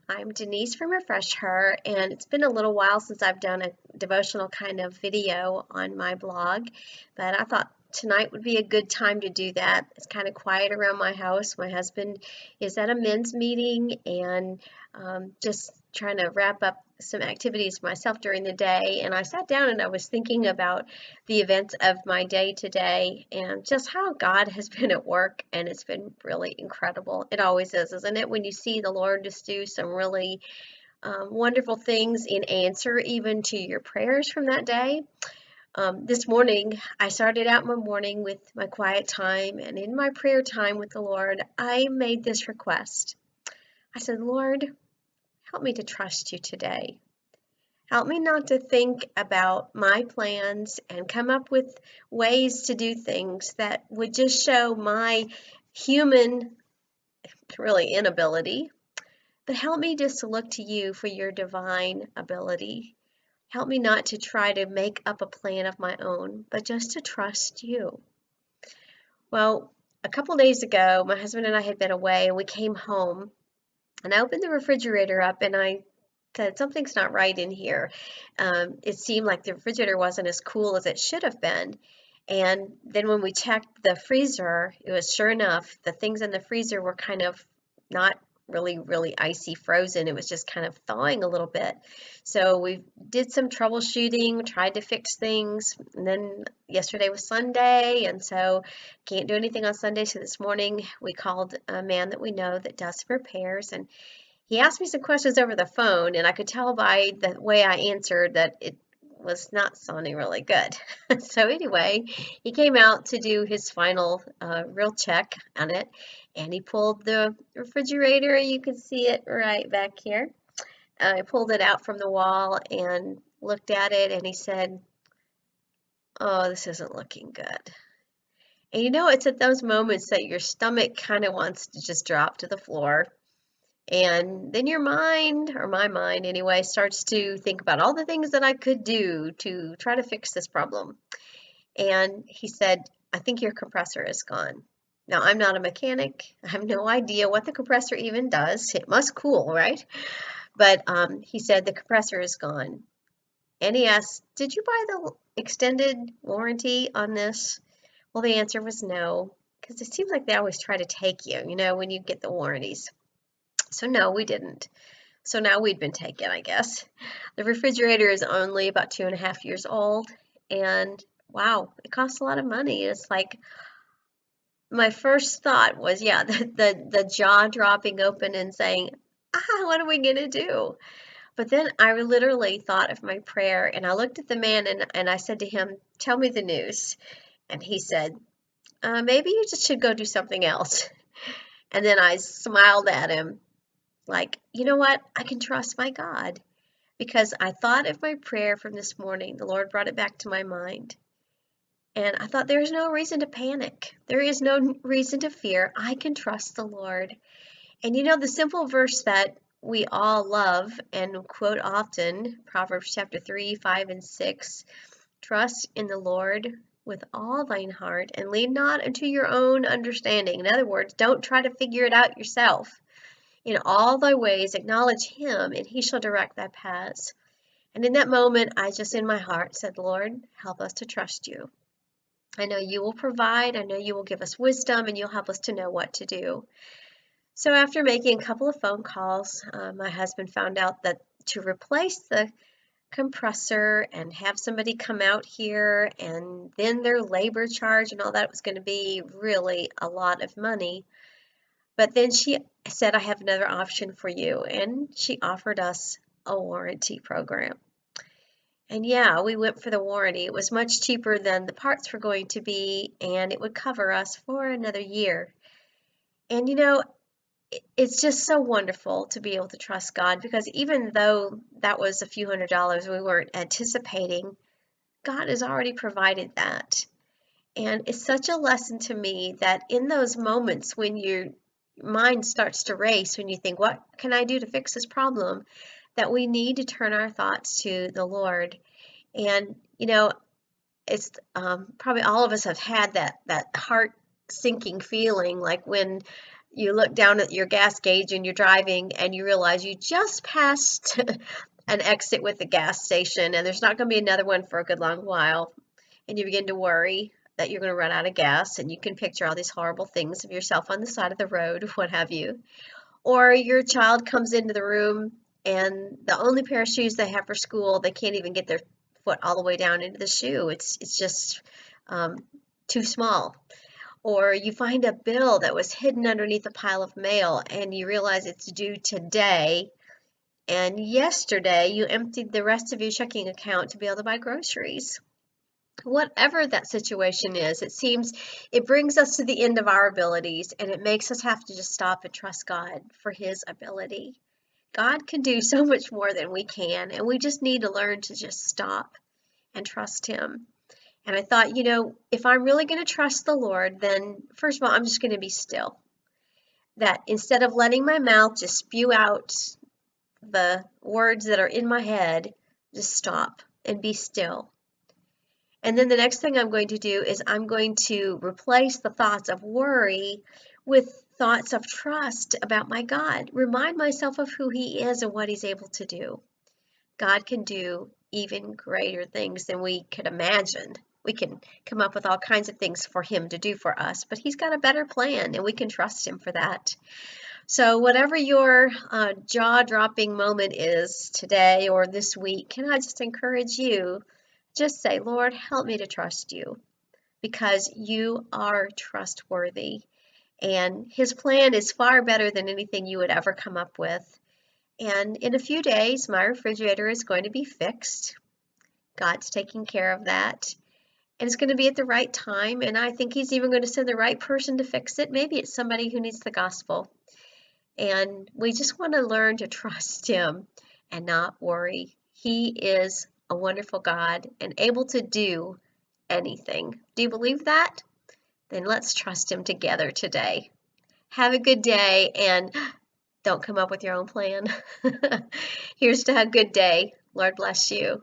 I'm Denise from Refresh Her, and it's been a little while since I've done a devotional kind of video on my blog, but I thought tonight would be a good time to do that. It's kind of quiet around my house. My husband is at a men's meeting and just trying to wrap up some activities myself during the day. And I sat down and I was thinking about the events of my day today and just how God has been at work, and it's been really incredible. It always is, isn't it? When you see the Lord just do some really wonderful things in answer even to your prayers from that day. This morning, I started out my morning with my quiet time, and in my prayer time with the Lord, I made this request. I said, Lord, help me to trust you today. Help me not to think about my plans and come up with ways to do things that would just show my human, really, inability, but help me just to look to you for your divine ability. Help me not to try to make up a plan of my own, but just to trust you. Well, a couple days ago, my husband and I had been away and we came home, and I opened the refrigerator up and I said, something's not right in here. It seemed like the refrigerator wasn't as cool as it should have been. And then when we checked the freezer, it was sure enough, the things in the freezer were kind of not really icy frozen. It was just kind of thawing a little bit. So we did some troubleshooting, tried to fix things. And then yesterday was Sunday, and so can't do anything on Sunday. So this morning we called a man that we know that does repairs, and he asked me some questions over the phone, and I could tell by the way I answered that it was not sounding really good. So anyway, he came out to do his final real check on it, and he pulled the refrigerator. You can see it right back here. I pulled it out from the wall and looked at it, and he said, "Oh, this isn't looking good." And you know, it's at those moments that your stomach kind of wants to just drop to the floor. And then your mind, or my mind anyway, starts to think about all the things that I could do to try to fix this problem. And he said, I think your compressor is gone. Now, I'm not a mechanic. I have no idea what the compressor even does. It must cool, right? But he said the compressor is gone. And he asked, did you buy the extended warranty on this? Well, the answer was no, because it seems like they always try to take you, when you get the warranties. So no, we didn't. So now we'd been taken, I guess. The refrigerator is only about 2.5 years old, and wow, it costs a lot of money. It's like my first thought was, yeah, the jaw dropping open and saying, what are we gonna do? But then I literally thought of my prayer, and I looked at the man and I said to him, tell me the news. And he said, maybe you just should go do something else. And then I smiled at him like, you know what? I can trust my God, because I thought of my prayer from this morning. The Lord brought it back to my mind. And I thought there's no reason to panic. There is no reason to fear. I can trust the Lord. And the simple verse that we all love and quote often, Proverbs chapter 3, 5, and 6, trust in the Lord with all thine heart and lean not unto your own understanding. In other words, don't try to figure it out yourself. In all thy ways acknowledge him, and he shall direct thy paths. And in that moment, I just in my heart said, Lord, help us to trust you. I know you will provide. I know you will give us wisdom, and you'll help us to know what to do. So after making a couple of phone calls, my husband found out that to replace the compressor and have somebody come out here, and then their labor charge and all that was going to be really a lot of money. But then she said, I have another option for you. And she offered us a warranty program. And yeah, we went for the warranty. It was much cheaper than the parts were going to be, and it would cover us for another year. And it's just so wonderful to be able to trust God, because even though that was a few $100s we weren't anticipating, God has already provided that. And it's such a lesson to me that in those moments when your mind starts to race, when you think, what can I do to fix this problem, that we need to turn our thoughts to the Lord. And, it's probably all of us have had that heart sinking feeling, like when you look down at your gas gauge and you're driving and you realize you just passed an exit with the gas station and there's not going to be another one for a good long while, and you begin to worry that you're going to run out of gas, and you can picture all these horrible things of yourself on the side of the road, what have you. Or your child comes into the room and the only pair of shoes they have for school, they can't even get their foot all the way down into the shoe. It's just too small. Or you find a bill that was hidden underneath a pile of mail and you realize it's due today, and yesterday you emptied the rest of your checking account to be able to buy groceries. Whatever that situation is, it seems it brings us to the end of our abilities, and it makes us have to just stop and trust God for His ability. God can do so much more than we can, and we just need to learn to just stop and trust Him. And I thought, if I'm really going to trust the Lord, then first of all, I'm just going to be still. That instead of letting my mouth just spew out the words that are in my head, just stop and be still. And then the next thing I'm going to do is I'm going to replace the thoughts of worry with thoughts of trust about my God. Remind myself of who He is and what He's able to do. God can do even greater things than we could imagine. We can come up with all kinds of things for Him to do for us, but He's got a better plan, and we can trust Him for that. So whatever your jaw-dropping moment is today or this week, can I just encourage you, just say, Lord, help me to trust you, because you are trustworthy, and His plan is far better than anything you would ever come up with. And in a few days, my refrigerator is going to be fixed. God's taking care of that. And it's going to be at the right time. And I think He's even going to send the right person to fix it. Maybe it's somebody who needs the gospel. And we just want to learn to trust Him and not worry. He is a wonderful God and able to do anything. Do you believe that? Then let's trust Him together today. Have a good day, and don't come up with your own plan. Here's to a good day. Lord bless you.